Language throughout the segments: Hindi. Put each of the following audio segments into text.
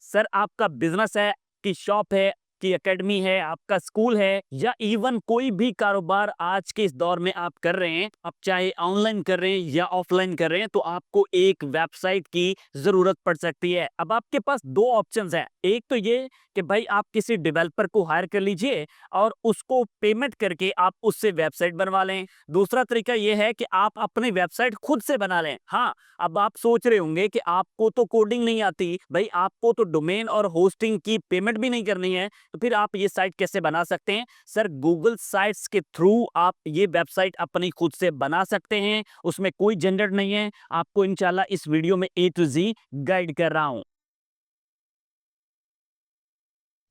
सर आपका बिजनेस है कि शॉप है कि एकेडमी है, आपका स्कूल है या इवन कोई भी कारोबार आज के इस दौर में आप कर रहे हैं, आप चाहे ऑनलाइन कर रहे हैं या ऑफलाइन कर रहे हैं, तो आपको एक वेबसाइट की जरूरत पड़ सकती है। अब आपके पास दो ऑप्शंस हैं। एक तो ये कि भाई आप किसी डेवलपर को हायर कर लीजिए और उसको पेमेंट करके आप उससे वेबसाइट बनवा लें। दूसरा तरीका यह है कि आप अपनी वेबसाइट खुद से बना लें। हाँ, अब आप सोच रहे होंगे कि आपको तो कोडिंग नहीं आती, भाई आपको तो डोमेन और होस्टिंग की पेमेंट भी नहीं करनी है, तो फिर आप ये साइट कैसे बना सकते हैं? सर गूगल साइट्स के थ्रू आप ये वेबसाइट अपनी खुद से बना सकते हैं, उसमें कोई झंझट नहीं है। आपको इंशाल्लाह इस वीडियो में ए टू जी गाइड कर रहा हूं।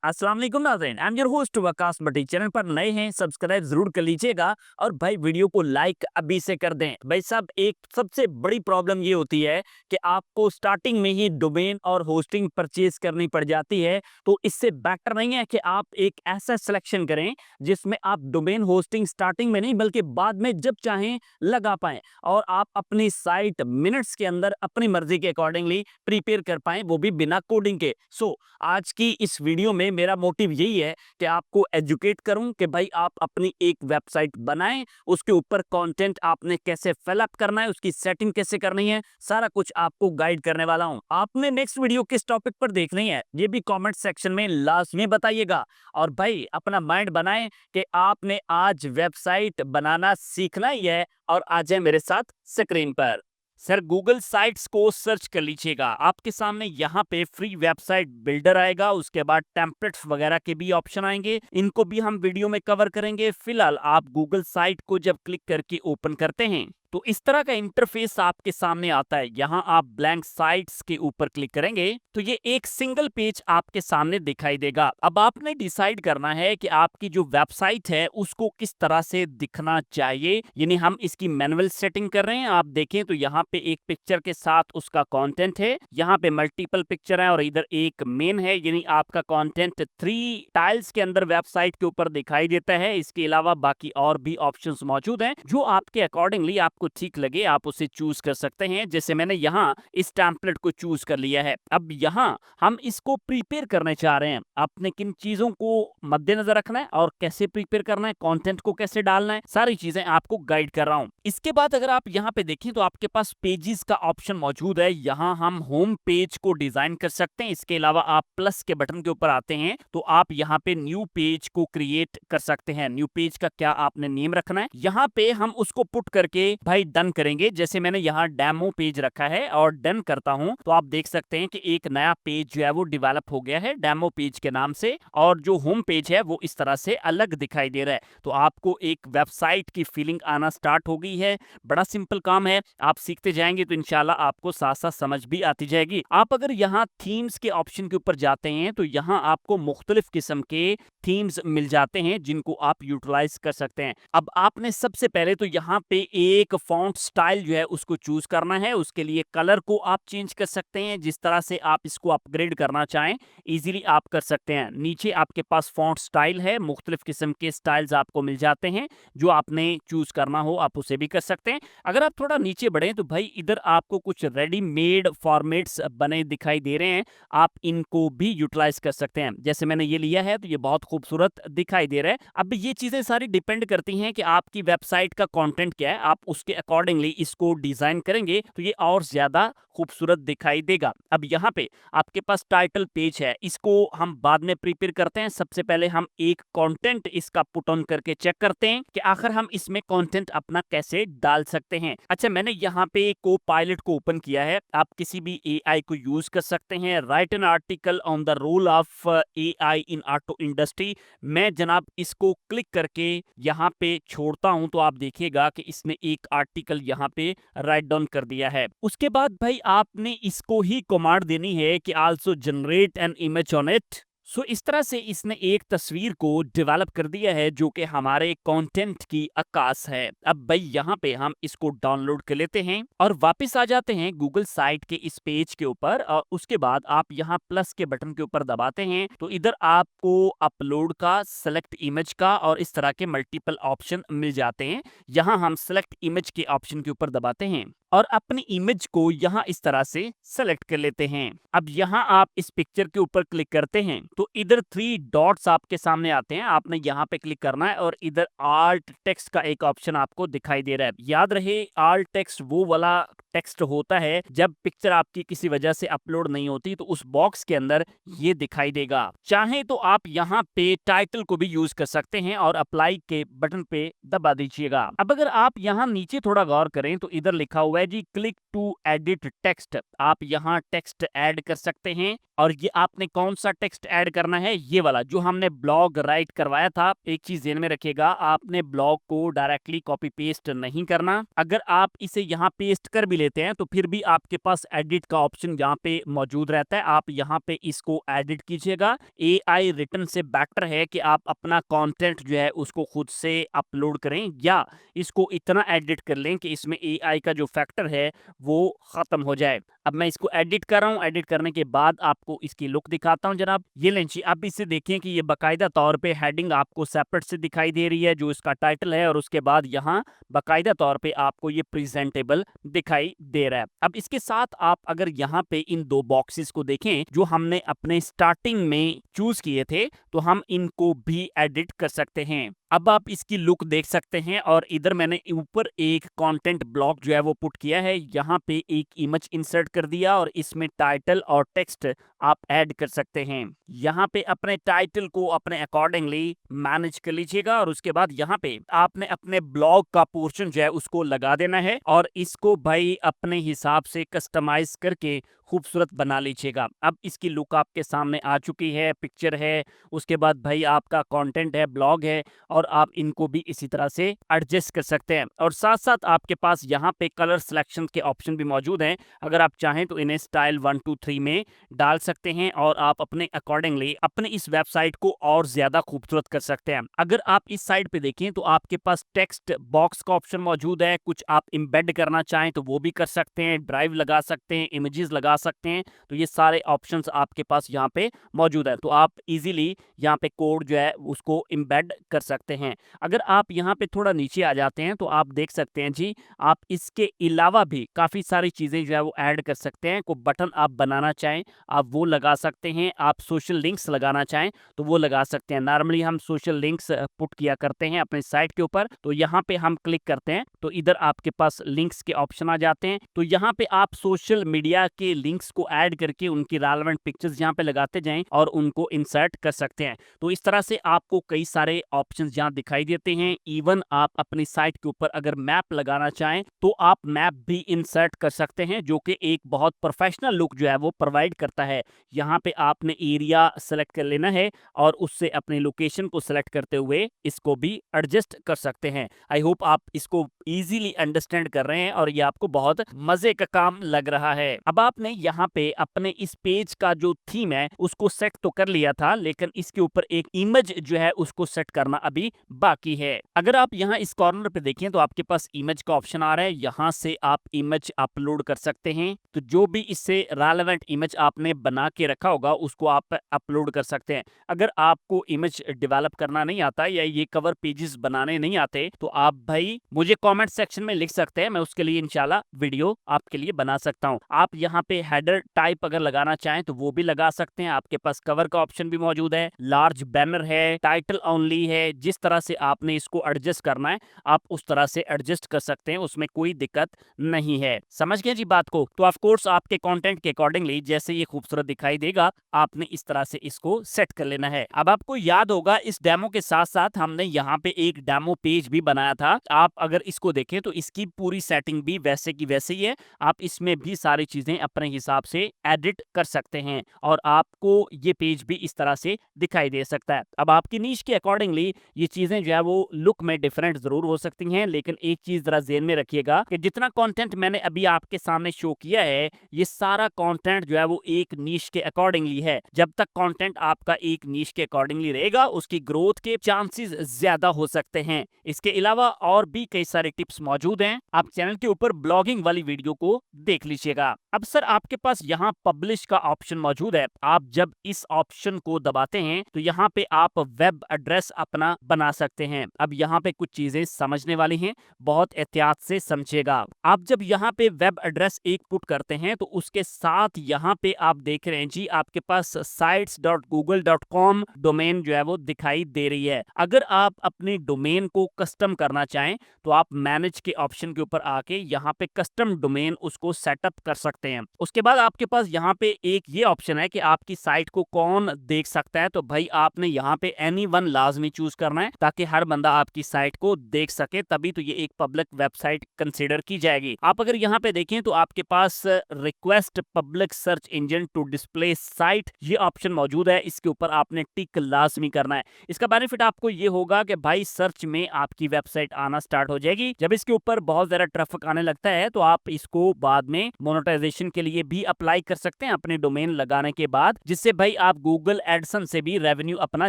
अस्सलाम वालेकुम नाज़रीन, I am your host Waqas Bhatti. Channel पर नए हैं सब्सक्राइब जरूर कर लीजिएगा और भाई वीडियो को लाइक अभी से कर दें। भाई साहब एक सबसे बड़ी प्रॉब्लम ये होती है कि आपको स्टार्टिंग में ही डोमेन और होस्टिंग परचेज करनी पड़ जाती है। तो इससे बेटर नहीं है कि आप एक ऐसा सिलेक्शन करें जिसमें आप डोमेन होस्टिंग स्टार्टिंग में नहीं बल्कि बाद में जब चाहें लगा पाएं और आप अपनी साइट मिनट्स के अंदर अपनी मर्जी के अकॉर्डिंगली प्रिपेयर कर पाएं, वो भी बिना कोडिंग के। सो आज की इस वीडियो में मेरा मोटिव यही है कि आपको एजुकेट करूं कि भाई आप अपनी एक वेबसाइट बनाएं, उसके ऊपर कंटेंट आपने कैसे फिलअप करना है, उसकी सेटिंग कैसे करनी है, सारा कुछ आपको गाइड करने वाला हूं। आपने नेक्स्ट वीडियो किस टॉपिक पर देखनी है ये भी कमेंट सेक्शन में लास्ट में बताइएगा। और भाई अपना माइंड बनाएं कि आपने आज वेबसाइट बनाना सीखना ही है और आ जाए मेरे साथ स्क्रीन पर। सर गूगल साइट्स को सर्च कर लीजिएगा, आपके सामने यहाँ पे फ्री वेबसाइट बिल्डर आएगा, उसके बाद टेम्पलेट्स वगैरह के भी ऑप्शन आएंगे, इनको भी हम वीडियो में कवर करेंगे। फिलहाल आप गूगल साइट को जब क्लिक करके ओपन करते हैं तो इस तरह का इंटरफेस आपके सामने आता है। यहाँ आप ब्लैंक साइट्स के ऊपर क्लिक करेंगे तो ये एक सिंगल पेज आपके सामने दिखाई देगा। अब आपने डिसाइड करना है कि आपकी जो वेबसाइट है उसको किस तरह से दिखना चाहिए, यानी हम इसकी मैनुअल सेटिंग कर रहे हैं। आप देखें तो यहाँ पे एक पिक्चर के साथ उसका कंटेंट है, यहाँ पे मल्टीपल पिक्चर है और इधर एक मेन है, यानी आपका कंटेंट 3 टाइल्स के अंदर वेबसाइट के ऊपर दिखाई देता है। इसके अलावा बाकी और भी ऑप्शंस मौजूद हैं, जो आपके अकॉर्डिंगली आपको ठीक लगे आप उसे चूज कर सकते हैं। जैसे मैंने यहाँ इस टेम्पलेट को चूज कर लिया है। अब यहाँ हम इसको प्रिपेयर करने चाह रहे हैं, आपने किन चीजों को मद्देनजर रखना है और कैसे प्रिपेयर करना है, कंटेंट को कैसे डालना है, सारी चीजें आपको गाइड कर रहा हूं। इसके बाद अगर आप यहाँ पे देखें तो आपके पास पेजेस का ऑप्शन मौजूद है। यहाँ हम होम पेज को डिजाइन कर सकते हैं। इसके अलावा आप प्लस के बटन के ऊपर आते हैं तो आप यहाँ पे न्यू पेज को क्रिएट कर सकते हैं। न्यू पेज का क्या आपने नेम रखना है, यहाँ पे हम उसको पुट करके भाई डन करेंगे। जैसे मैंने यहाँ डेमो पेज रखा है और डन करता हूं तो आप देख सकते हैं कि एक नया पेज जो है वो डेवलप हो गया है डेमो पेज के नाम से, और जो होम पेज है वो इस तरह से अलग दिखाई दे रहा है। तो आपको एक वेबसाइट की फीलिंग आना स्टार्ट हो गई है। बड़ा सिंपल काम है, आप सीखते जाएंगे तो इंशाल्लाह आपको साथ साथ समझ भी आती जाएगी। आप अगर यहाँ थीम्स के ऑप्शन के ऊपर जाते हैं तो यहाँ आपको मुख्तलिफ किस्म के थीम्स मिल जाते हैं जिनको आप यूटिलाइज कर सकते हैं। अब आपने सबसे पहले तो यहाँ पे एक फॉन्ट स्टाइल जो है उसको चूज करना है। उसके लिए कलर को आप चेंज कर सकते हैं, जिस तरह से आप इसको अपग्रेड करना चाहें इजीली आप कर सकते हैं। नीचे आपके पास फॉन्ट स्टाइल है, मुख्तलिफ किस्म के स्टाइल्स आपको मिल जाते हैं, जो आपने चूज करना हो आप उसे भी कर सकते हैं। अगर आप थोड़ा नीचे बढ़े तो भाई इधर आपको कुछ रेडीमेड फॉर्मेट्स बने दिखाई दे रहे हैं, आप इनको भी यूटिलाइज कर सकते हैं। जैसे मैंने ये लिया है तो ये बहुत खूबसूरत दिखाई दे रहा है। अब ये चीजें सारी डिपेंड करती हैं कि आपकी वेबसाइट का कंटेंट क्या है, आप उसके अकॉर्डिंगली इसको डिजाइन करेंगे तो ये और ज्यादा खूबसूरत दिखाई देगा। अब यहाँ पे आपके पास टाइटल पेज है, इसको हम बाद में प्रिपेयर करते हैं। सबसे पहले हम एक कंटेंट इसका पुट ऑन करके चेक करते हैं कि आखिर हम इसमें कंटेंट अपना कैसे डाल सकते हैं। अच्छा, मैंने यहाँ पे को पायलट को ओपन किया है, आप किसी भी एआई को यूज कर सकते हैं। Write an article on the role of AI in auto industry. मैं जनाब इसको क्लिक करके यहाँ पे छोड़ता हूं तो आप देखिएगा कि इसने एक आर्टिकल यहाँ पे राइट डाउन कर दिया है। उसके बाद भाई आपने इसको ही कमांड देनी है कि also generate an image on it. इस तरह से इसने एक तस्वीर को डेवलप कर दिया है जो कि हमारे कंटेंट की अक्कास है। अब भाई यहाँ पे हम इसको डाउनलोड कर लेते हैं और वापस आ जाते हैं गूगल साइट के इस पेज के ऊपर, और उसके बाद आप यहाँ प्लस के बटन के ऊपर दबाते हैं तो इधर आपको अपलोड का, सेलेक्ट इमेज का और इस तरह के मल्टीपल ऑप्शन मिल जाते हैं। यहाँ हम सेलेक्ट इमेज के ऑप्शन के ऊपर दबाते हैं और अपनी इमेज को यहाँ इस तरह से सेलेक्ट कर लेते हैं। अब यहाँ आप इस पिक्चर के ऊपर क्लिक करते हैं तो इधर 3 डॉट्स आपके सामने आते हैं, आपने यहाँ पे क्लिक करना है और इधर आल्ट टेक्स्ट का एक ऑप्शन आपको दिखाई दे रहा है। याद रहे, आल्ट टेक्स्ट वो वाला टेक्स्ट होता है जब पिक्चर आपकी किसी वजह से अपलोड नहीं होती तो उस बॉक्स के अंदर ये दिखाई देगा। चाहे तो आप यहाँ पे टाइटल को भी यूज कर सकते हैं और अप्लाई के बटन पे दबा दीजिएगा। अब अगर आप यहाँ नीचे थोड़ा गौर करें तो इधर लिखा हुआ है जी क्लिक टू एडिट टेक्स्ट। आप यहाँ टेक्स्ट ऐड कर सकते हैं और ये आपने कौन सा टेक्स्ट ऐड करना है, ये वाला जो हमने ब्लॉग राइट करवाया था। एक चीज ध्यान में रखिएगा, आपने ब्लॉग को डायरेक्टली कॉपी पेस्ट नहीं करना। अगर आप इसे यहाँ पेस्ट कर भी लेते हैं तो फिर भी आपके पास एडिट का ऑप्शन यहाँ पे मौजूद रहता है। आप यहाँ पे इसको एडिट कीजिएगा। AI रिटन से बेटर है कि आप अपना कंटेंट जो है उसको खुद से अपलोड करें या इसको इतना एडिट कर लें कि इसमें AI का जो फैक्टर है वो खत्म हो जाए। अब मैं इसको एडिट कर रहा हूँ। एडिट करने के बाद आपको इसकी लुक दिखाता हूँ जनाब। ये लेंची, आप इसे देखें कि ये बाकायदा तौर पे हेडिंग आपको सेपरेट से दिखाई दे रही है जो इसका टाइटल है, और उसके बाद यहाँ बाकायदा तौर पे आपको ये प्रेजेंटेबल दिखाई दे रहा है। अब इसके साथ आप अगर यहाँ पे इन 2 बॉक्सेस को देखें जो हमने अपने स्टार्टिंग में चूज किए थे तो हम इनको भी एडिट कर सकते हैं। अब आप इसकी लुक देख सकते हैं और इधर मैंने ऊपर एक कंटेंट ब्लॉक जो है वो पुट किया है। यहाँ पे एक इमेज इंसर्ट कर दिया और इसमें टाइटल और टेक्स्ट आप ऐड कर सकते हैं। यहाँ पे अपने टाइटल को अपने अकॉर्डिंगली मैनेज कर लीजिएगा और उसके बाद यहाँ पे आपने अपने ब्लॉग का पोर्शन जो है उसको लगा देना है और इसको भाई अपने हिसाब से कस्टमाइज करके खूबसूरत बना लीजिएगा। अब इसकी लुक आपके सामने आ चुकी है, पिक्चर है, उसके बाद भाई आपका कंटेंट है, ब्लॉग है, और आप इनको भी इसी तरह से एडजस्ट कर सकते हैं। और साथ साथ आपके पास यहाँ पे कलर सिलेक्शन के ऑप्शन भी मौजूद हैं। अगर आप चाहें तो इन्हें स्टाइल 1 2 3 में डाल सकते हैं और आप अपने अकॉर्डिंगली अपने इस वेबसाइट को और ज्यादा खूबसूरत कर सकते हैं। अगर आप इस साइड पे देखें तो आपके पास टेक्स्ट बॉक्स का ऑप्शन मौजूद है। कुछ आप इम्बेड करना चाहें तो वो भी कर सकते हैं, ड्राइव लगा सकते हैं, इमेजेस लगा सकते हैं। तो ये सारे ऑप्शंस आपके पास यहाँ पे मौजूद है, तो आप इजीली यहाँ पे कोड जो है उसको इम्बेड कर सकते हैं। अगर आप यहाँ पे थोड़ा नीचे आ जाते हैं तो आप देख सकते हैं जी, आप इसके अलावा भी काफ़ी सारी चीज़ें जो है वो ऐड कर सकते हैं। कोई बटन आप बनाना चाहें आप वो लगा सकते हैं, आप सोशल लिंक्स लगाना चाहें तो वो लगा सकते हैं। नॉर्मली हम सोशल लिंक्स पुट किया करते हैं अपने साइट के ऊपर, तो यहाँ पे हम क्लिक करते हैं तो इधर आपके पास लिंक्स के ऑप्शन आ जाते हैं। तो यहाँ पे आप सोशल मीडिया के लिंक्स को ऐड करके उनकी रेलेवेंट पिक्चर्स यहाँ पे लगाते जाएं और उनको इंसर्ट कर सकते हैं। तो इस तरह से आपको कई सारे ऑप्शंस यहाँ दिखाई देते हैं। इवन आप अपनी साइट के ऊपर अगर मैप लगाना चाहें तो आप मैप भी इंसर्ट कर सकते हैं, जो कि एक बहुत प्रोफेशनल लुक जो है वो प्रोवाइड करता है। यहाँ पे आपने एरिया सेलेक्ट कर लेना है और उससे अपनी लोकेशन को सेलेक्ट करते हुए इसको भी एडजस्ट कर सकते हैं। आई होप आप इसको इजीली अंडरस्टैंड कर रहे हैं और ये आपको बहुत मजे का काम लग रहा है। अब आपने यहाँ पे अपने इस पेज का जो थीम है उसको सेट तो कर लिया था, लेकिन इसके ऊपर एक इमेज जो है उसको सेट करना अभी बाकी है। अगर आप यहाँ इस कॉर्नर पे देखें तो आपके पास इमेज का ऑप्शन आ रहा है, यहाँ से आप इमेज अपलोड कर सकते हैं। तो जो भी इससे रेलेवेंट इमेज आपने बना के रखा होगा उसको आप अपलोड कर सकते हैं। अगर आपको इमेज डेवलप करना नहीं आता या ये कवर पेजेस बनाने नहीं आते तो आप भाई मुझे कमेंट सेक्शन में लिख सकते हैं, मैं उसके लिए इंशाल्लाह वीडियो आपके लिए बना सकता हूं। आप यहाँ पे हेडर टाइप अगर लगाना चाहें तो वो भी लगा सकते हैं। आपके पास कवर का ऑप्शन भी मौजूद है, लार्ज बैनर है, टाइटल ओनली है। जिस तरह से आपने इसको एडजस्ट करना है आप उस तरह से एडजस्ट कर सकते हैं, उसमें कोई दिक्कत नहीं है। समझ गए जी बात को? तो ऑफ कोर्स आपके कंटेंट के अकॉर्डिंगली जैसे ये खूबसूरत दिखाई देगा आपने इस तरह से इसको सेट कर लेना है। अब आपको याद होगा इस डेमो के साथ साथ हमने यहाँ पे एक डेमो पेज भी बनाया था। आप अगर इसको देखें तो इसकी पूरी सेटिंग भी वैसे की वैसे ही है। आप इसमें भी सारी चीजें अपने हिसाब से एडिट कर सकते हैं और आपको ये पेज भी इस तरह से दिखाई दे सकता है। अब आपकी नीश के अकॉर्डिंगली ये चीजें जो है वो लुक में डिफरेंट जरूर हो सकती हैं, लेकिन एक चीज जरा ज़हन में रखिएगा कि जितना कंटेंट मैंने अभी आपके सामने शो किया है, ये सारा कंटेंट जो है वो एक नीश के अकॉर्डिंगली है। जब तक कंटेंट आपका एक नीश के अकॉर्डिंगली रहेगा, उसकी ग्रोथ के चांसेस ज्यादा हो सकते हैं। इसके अलावा और भी कई सारे टिप्स मौजूद हैं, आप चैनल के ऊपर ब्लॉगिंग वाली वीडियो को देख लीजिएगा। अब सर आपके पास यहाँ पब्लिश का ऑप्शन मौजूद है। आप जब इस ऑप्शन को दबाते हैं तो यहाँ पे आप वेब एड्रेस अपना बना सकते हैं। अब यहाँ पे कुछ चीजें समझने वाली हैं, बहुत एहतियात से समझिएगा। आप जब यहाँ पे वेब एड्रेस एक पुट करते हैं तो उसके साथ यहाँ पे आप देख रहे हैं जी, आपके पास sites.google.com डोमेन जो है वो दिखाई दे रही है। अगर आप अपने डोमेन को कस्टम करना चाहें तो आप मैनेज के ऑप्शन के ऊपर आके यहाँ पे कस्टम डोमेन उसको सेटअप कर सकते हैं। उसके बाद आपके पास यहाँ पे एक ये ऑप्शन है कि आपकी साइट को कौन देख सकता है, तो भाई आपने यहाँ पे एनीवन लाजमी चूज करना है ताकि हर बंदा आपकी साइट को देख सके, तभी तो ये एक पब्लिक वेबसाइट कंसीडर की जाएगी। आप अगर यहाँ पे देखें तो आपके पास request public search engine to display site ये ऑप्शन मौजूद है, इसके ऊपर आपने टिक लाजमी करना है। इसका बेनिफिट आपको ये होगा कि भाई सर्च में आपकी वेबसाइट आना स्टार्ट हो जाएगी। जब इसके ऊपर बहुत ज्यादा ट्रैफिक आने लगता है तो आप इसको बाद में मोनेटाइजेशन के लिए भी अप्लाई कर सकते हैं अपने डोमेन लगाने के बाद, जिससे भाई आप गूगल एडसन से भी रेवेन्यू अपना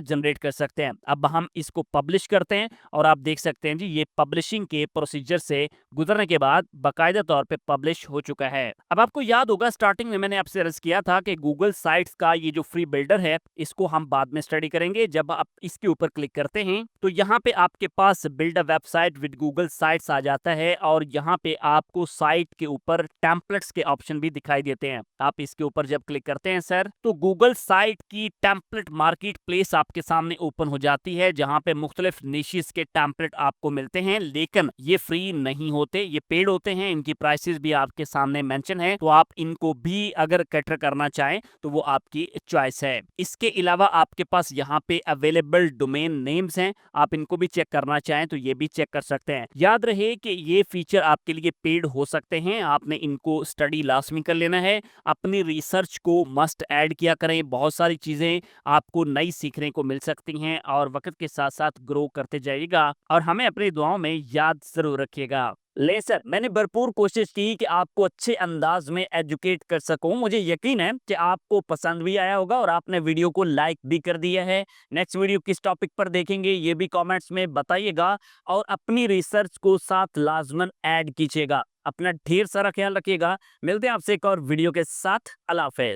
जनरेट कर सकते हैं। अब हम इसको पब्लिश करते हैं और आप देख सकते हैं जी ये पब्लिशिंग के प्रोसीजर से गुजरने के बाद बाकायदा तौर पे पब्लिश हो चुका है। अब आपको याद होगा स्टार्टिंग में मैंने आपसे अर्ज किया था कि गूगल साइट्स का ये जो फ्री बिल्डर है इसको हम बाद में स्टडी करेंगे। जब आप इसके ऊपर क्लिक करते हैं तो यहाँ पे आपके पास build a website with Google sites आ जाता है और यहाँ पे आपको साइट के ऊपर टेम्पलेट्स के ऑप्शन भी दिखाई देते हैं। आप इसके ऊपर जब क्लिक करते हैं सर तो गूगल साइट की टेम्पलेट मार्केट प्लेस आपके सामने ओपन हो जाती है, जहाँ पे मुख्तलिफ निशेस के टेम्पलेट आपको मिलते हैं, लेकिन ये फ्री नहीं होते, ये पेड होते हैं। इनकी प्राइसेस भी आपके सामने मेंशन है, तो आप इनको भी अगर कैटर करना चाहें तो वो आपकी चॉइस है। इसके अलावा आपके पास यहाँ पे अवेलेबल डोमेन नेम्स हैं, आप इनको भी चेक करना चाहें तो ये भी चेक कर सकते हैं। याद रहे कि ये फीचर आपके लिए पेड हो सकते हैं, आपने इनको स्टडी लाजमी कर लेना है, अपनी रिसर्च को मस्ट ऐड किया करें। बहुत सारी चीजें आपको नई सीखने को मिल सकती हैं और वक्त के साथ साथ ग्रो करते जाइएगा और हमें अपनी दुआओं में याद जरूर रखिएगा। ले सर मैंने भरपूर कोशिश की कि आपको अच्छे अंदाज में एजुकेट कर सकूं। मुझे यकीन है कि आपको पसंद भी आया होगा और आपने वीडियो को लाइक भी कर दिया है। नेक्स्ट वीडियो किस टॉपिक पर देखेंगे ये भी कमेंट्स में बताइएगा और अपनी रिसर्च को साथ लाजमन ऐड कीजिएगा। अपना ढेर सारा ख्याल रखिएगा। मिलते हैं आपसे एक और वीडियो के साथ। अल्लाह हाफिज।